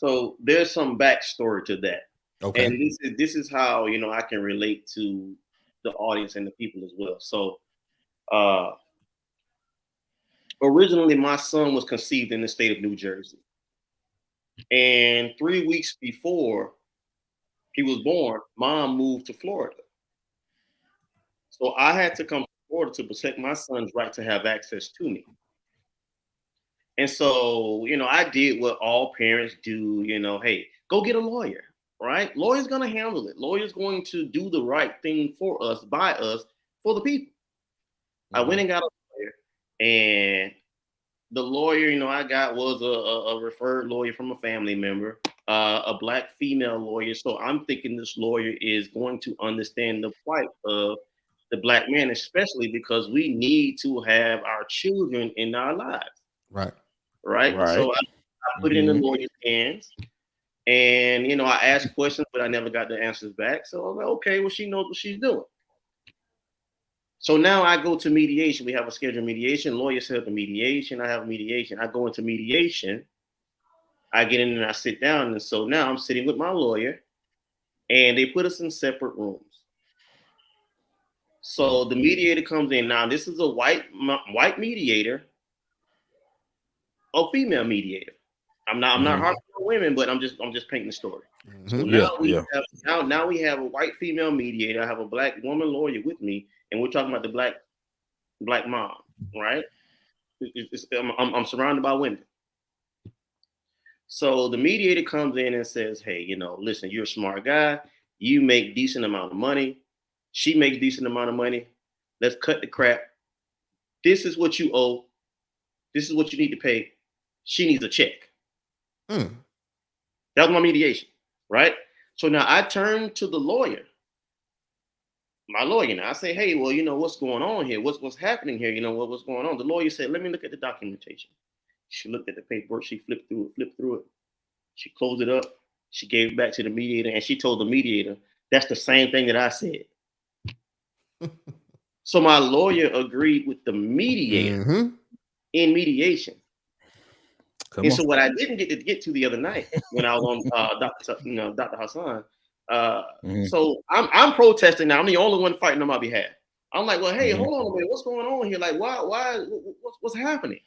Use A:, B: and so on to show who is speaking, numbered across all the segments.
A: So there's some backstory to that.
B: Okay.
A: And this is how I can relate to the audience and the people as well. So uh originally my son was conceived in the state of New Jersey. And 3 weeks before he was born, mom moved to Florida. So I had to come to Florida to protect my son's right to have access to me. And so, I did what all parents do, hey, go get a lawyer, right? Lawyer's going to handle it. Lawyer's going to do the right thing for us, by us, for the people. I went and got a lawyer, and the lawyer, I got was a referred lawyer from a family member, a black female lawyer. So I'm thinking this lawyer is going to understand the plight of the black man, especially because we need to have our children in our lives,
B: Right.
A: right?
C: Right.
A: So I put it in the lawyer's hands, and I asked questions, but I never got the answers back. So I'm like, okay, well, she knows what she's doing. So now I go to mediation. We have a scheduled mediation. Lawyer set up the mediation. I have a mediation. I go into mediation. I get in and I sit down. And so now I'm sitting with my lawyer, and they put us in separate rooms. So the mediator comes in. Now this is a white mediator, a female mediator. I'm not hard on women, but I'm just painting the story. So
C: Yeah,
A: now
C: yeah.
A: now we have a white female mediator. I have a black woman lawyer with me, and we're talking about the black mom, right? I'm surrounded by women. So the mediator comes in and says, hey, listen, you're a smart guy. You make decent amount of money. She makes decent amount of money. Let's cut the crap. This is what you owe. This is what you need to pay. She needs a check. That was my mediation, right? So now I turn to the lawyer, my lawyer. Now I say, hey, well, what's going on here? What's happening here? What's going on? The lawyer said, let me look at the documentation. She looked at the paperwork. She flipped through it. She closed it up. She gave it back to the mediator, and she told the mediator, that's the same thing that I said. So my lawyer agreed with the mediator in mediation. So what I didn't get to the other night when I was on Dr. Hassan. So I'm protesting now. I'm the only one fighting on my behalf. I'm like, well, hey, hold on a minute. What's going on here? Like, why, what's happening?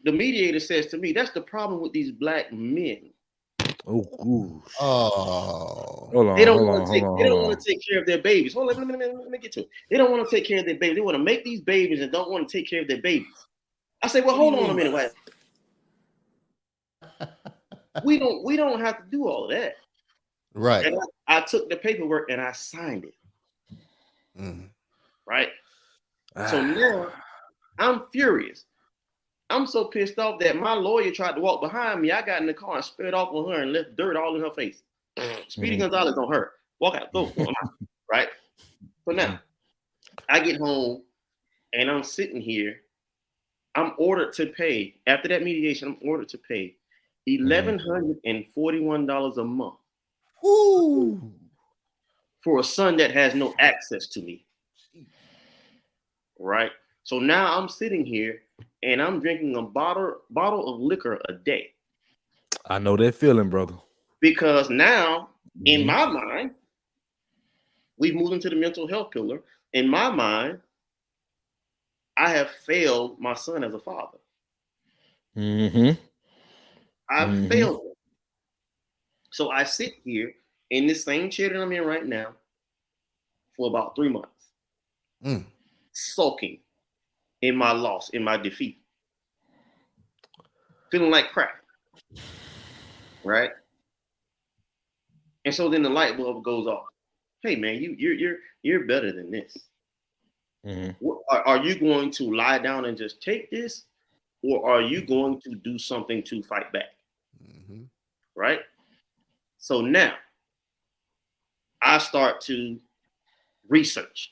A: The mediator says to me, that's the problem with these black men.
B: Oh.
A: They don't want to take care of their babies. Hold on, let me get to it. They don't want to take care of their babies. They want to make these babies and don't want to take care of their babies. I say, well, hold on a minute. Wait. We don't have to do all of that.
B: Right.
A: And I took the paperwork and I signed it. Right. So now I'm furious. I'm so pissed off that my lawyer tried to walk behind me. I got in the car and sped off on her and left dirt all in her face. Speedy Gonzalez on her. Walk out, go. Right. So now I get home and I'm sitting here. I'm ordered to pay, after that mediation, I'm ordered to pay $1,141 a month for a son that has no access to me. Right? So now I'm sitting here and I'm drinking a bottle of liquor a day.
C: I know that feeling, brother.
A: Because now, in my mind, we've moved into the mental health pillar. In my mind, I have failed my son as a father. I've failed him. So I sit here in this same chair that I'm in right now for about 3 months, sulking in my loss, in my defeat, feeling like crap, right? And so then the light bulb goes off. Hey man, you're better than this. Are you going to lie down and just take this, or are you going to do something to fight back? Right? So now I start to research.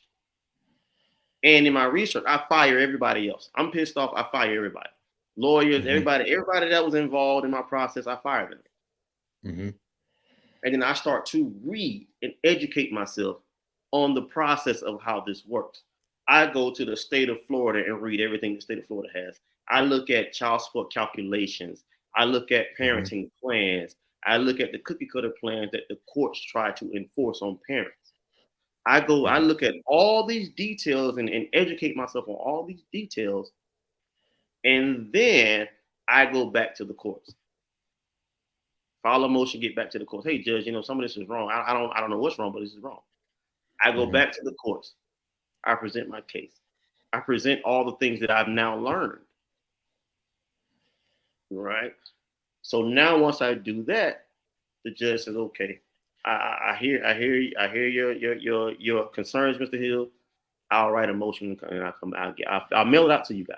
A: And in my research, I fire everybody else. I'm pissed off. I fire everybody. Lawyers, everybody that was involved in my process, I fired them. And then I start to read and educate myself on the process of how this works. I go to the state of Florida and read everything the state of Florida has. I look at child support calculations. I look at
C: Mhm.
A: parenting plans. I look at the cookie cutter plans that the courts try to enforce on parents. I
C: Mhm.
A: look at all these details and educate myself on all these details. And then I go back to the courts. File a motion, get back to the courts. Hey, judge, some of this is wrong. I don't know what's wrong, but this is wrong. I go
C: Mhm.
A: back to the courts. I present my case. I present all the things that I've now learned. Right. So now once I do that, the judge says, okay, I hear your concerns, Mr. Hill. I'll write a motion and I'll mail it out to you guys.